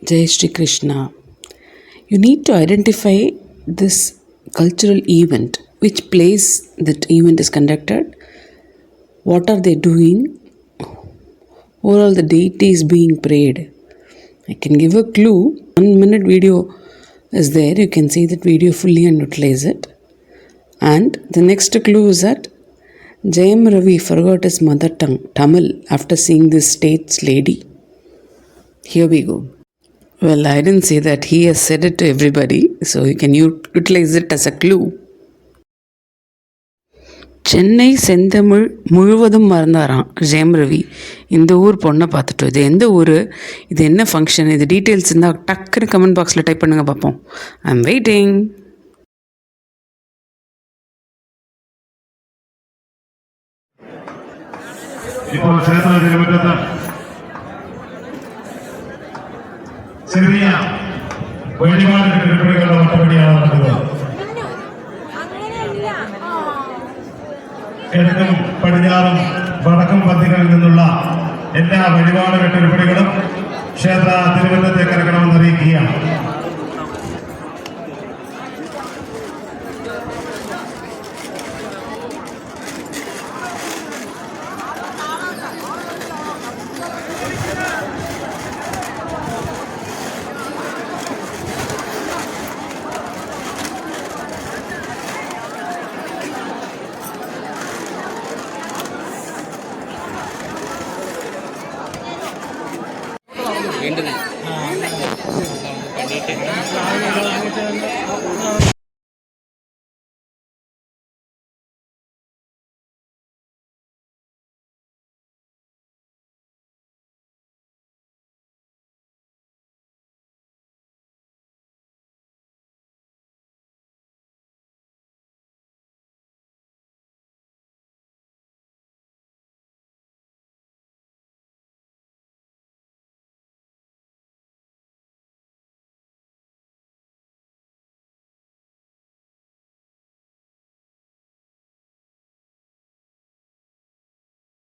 Jai Shri Krishna. You need to identify this cultural event, which place that event is conducted, what are they doing, who are all the deities being prayed. I can give a clue. 1 minute video is there. You can see that video fully and utilize it. And the next clue is that Jayam Ravi forgot his mother tongue, Tamil, after seeing this state's lady. Here we go. Well, I didn't say that. He has said it to everybody, so you can utilize it as a clue. Chennai செந்தமிழ் முழுவதும் மறந்தாராம் ஜெயம் ரவி. இந்த ஊர் பொண்ணை பார்த்துட்டோம். இது எந்த ஊர், இது என்ன ஃபங்க்ஷன், இது டீட்டெயில்ஸ் இருந்தால் டக்குன்னு கமெண்ட் பாக்ஸில் டைப் பண்ணுங்க பார்ப்போம். I am waiting. ഇപ്പോൾ ക്ഷേത്ര തിരുമുറ്റത്ത് ചെറിയ വഴിപാട് കെട്ടിടങ്ങളുടെ വട്ടപ്പടിയാണ് നടക്കുന്നത്. കിഴക്കും പടിഞ്ഞാറും വടക്കും പന്തികളിൽ നിന്നുള്ള എല്ലാ വഴിപാട് കെട്ടിടപ്പടികളും ക്ഷേത്ര തിരുമുറ്റത്തേക്ക് ഇറങ്ങണമെന്ന് അറിയിക്കുകയാണ്. വേണ്ടത്